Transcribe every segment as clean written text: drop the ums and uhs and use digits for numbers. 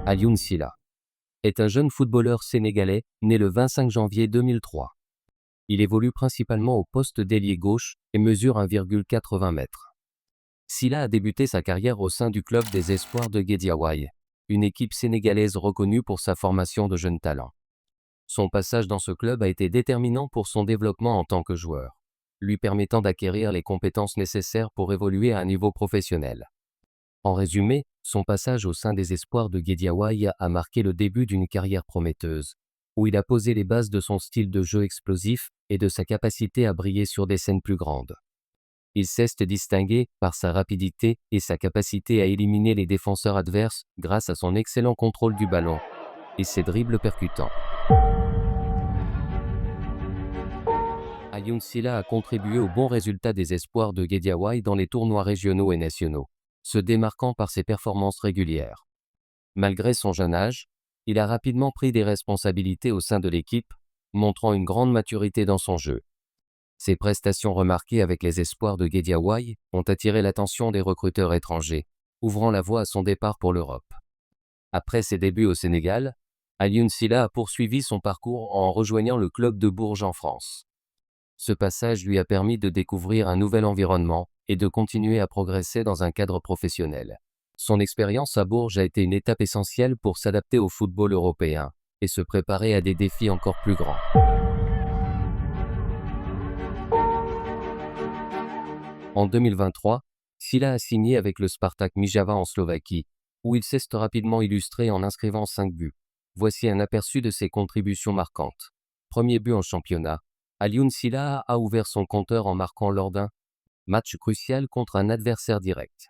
Alioune Sylla est un jeune footballeur sénégalais, né le 25 janvier 2003. Il évolue principalement au poste d'ailier gauche et mesure 1,80 m. Sylla a débuté sa carrière au sein du club des Espoirs de Guédiawaye, une équipe sénégalaise reconnue pour sa formation de jeunes talents. Son passage dans ce club a été déterminant pour son développement en tant que joueur, lui permettant d'acquérir les compétences nécessaires pour évoluer à un niveau professionnel. En résumé, son passage au sein des Espoirs de Guédiawaye a marqué le début d'une carrière prometteuse, où il a posé les bases de son style de jeu explosif et de sa capacité à briller sur des scènes plus grandes. Il s'est distingué par sa rapidité et sa capacité à éliminer les défenseurs adverses grâce à son excellent contrôle du ballon et ses dribbles percutants. Alioune Sylla a contribué aux bons résultats des Espoirs de Guédiawaye dans les tournois régionaux et nationaux, se démarquant par ses performances régulières. Malgré son jeune âge, il a rapidement pris des responsabilités au sein de l'équipe, montrant une grande maturité dans son jeu. Ses prestations remarquées avec les Espoirs de Guédiawaye ont attiré l'attention des recruteurs étrangers, ouvrant la voie à son départ pour l'Europe. Après ses débuts au Sénégal, Alioune Sylla a poursuivi son parcours en rejoignant le club de Bourges en France. Ce passage lui a permis de découvrir un nouvel environnement et de continuer à progresser dans un cadre professionnel. Son expérience à Bourges a été une étape essentielle pour s'adapter au football européen et se préparer à des défis encore plus grands. En 2023, Sylla a signé avec le Spartak Mijava en Slovaquie, où il s'est rapidement illustré en inscrivant 5 buts. Voici un aperçu de ses contributions marquantes. Premier but en championnat. Alioune Sylla a ouvert son compteur en marquant lors d'un match crucial contre un adversaire direct.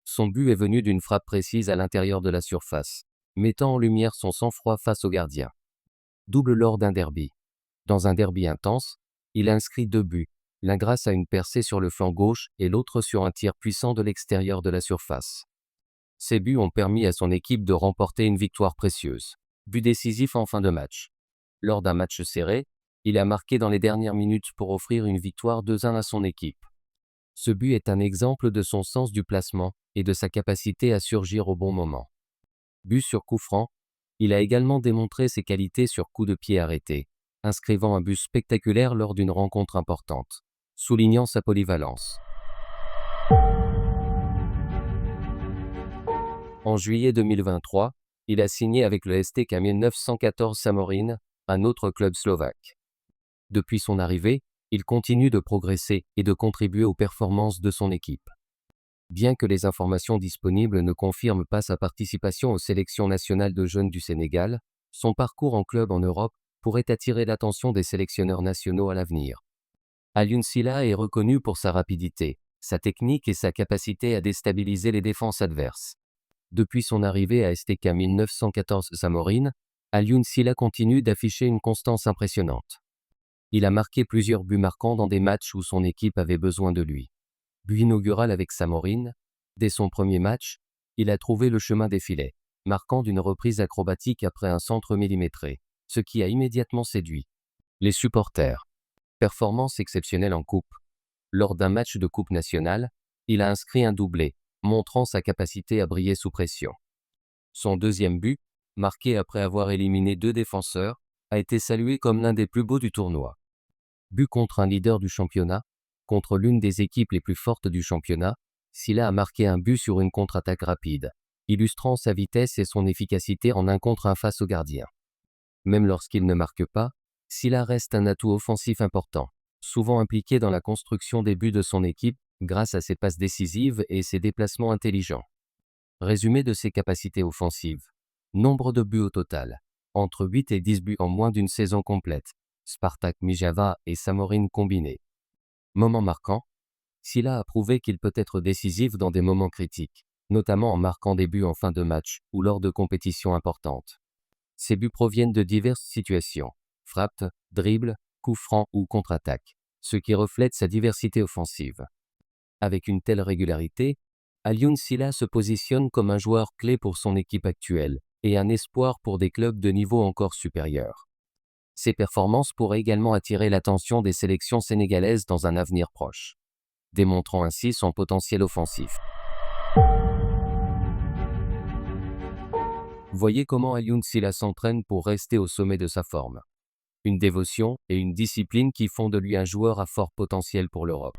Son but est venu d'une frappe précise à l'intérieur de la surface, mettant en lumière son sang-froid face au gardien. Double lors d'un derby. Dans un derby intense, il a inscrit 2 buts, l'un grâce à une percée sur le flanc gauche et l'autre sur un tir puissant de l'extérieur de la surface. Ces buts ont permis à son équipe de remporter une victoire précieuse. But décisif en fin de match. Lors d'un match serré, il a marqué dans les dernières minutes pour offrir une victoire 2-1 à son équipe. Ce but est un exemple de son sens du placement et de sa capacité à surgir au bon moment. But sur coup franc, il a également démontré ses qualités sur coup de pied arrêté, inscrivant un but spectaculaire lors d'une rencontre importante, soulignant sa polyvalence. En juillet 2023, il a signé avec le STK 1914 Samorin, un autre club slovaque. Depuis son arrivée, il continue de progresser et de contribuer aux performances de son équipe. Bien que les informations disponibles ne confirment pas sa participation aux sélections nationales de jeunes du Sénégal, son parcours en club en Europe pourrait attirer l'attention des sélectionneurs nationaux à l'avenir. Alioune Sylla est reconnu pour sa rapidité, sa technique et sa capacité à déstabiliser les défenses adverses. Depuis son arrivée à STK 1914 Samorin, Alioune Sylla continue d'afficher une constance impressionnante. Il a marqué plusieurs buts marquants dans des matchs où son équipe avait besoin de lui. But inaugural avec Samorin, dès son premier match, il a trouvé le chemin des filets, marquant d'une reprise acrobatique après un centre millimétré, ce qui a immédiatement séduit les supporters. Performance exceptionnelle en coupe. Lors d'un match de coupe nationale, il a inscrit un doublé, montrant sa capacité à briller sous pression. Son deuxième but, marqué après avoir éliminé 2 défenseurs, a été salué comme l'un des plus beaux du tournoi. But contre un leader du championnat, contre l'une des équipes les plus fortes du championnat, Sylla a marqué un but sur une contre-attaque rapide, illustrant sa vitesse et son efficacité en 1 contre 1 face au gardien. Même lorsqu'il ne marque pas, Sylla reste un atout offensif important, souvent impliqué dans la construction des buts de son équipe grâce à ses passes décisives et ses déplacements intelligents. Résumé de ses capacités offensives. Nombre de buts au total. Entre 8 et 10 buts en moins d'une saison complète. Spartak Mijava et Samorin combinés. Moment marquant. Sylla a prouvé qu'il peut être décisif dans des moments critiques, notamment en marquant des buts en fin de match ou lors de compétitions importantes. Ces buts proviennent de diverses situations, frappes, dribbles, coups francs ou contre-attaques, ce qui reflète sa diversité offensive. Avec une telle régularité, Alioune Sylla se positionne comme un joueur clé pour son équipe actuelle et un espoir pour des clubs de niveau encore supérieur. Ses performances pourraient également attirer l'attention des sélections sénégalaises dans un avenir proche, démontrant ainsi son potentiel offensif. Voyez comment Alioune Silla s'entraîne pour rester au sommet de sa forme. Une dévotion et une discipline qui font de lui un joueur à fort potentiel pour l'Europe.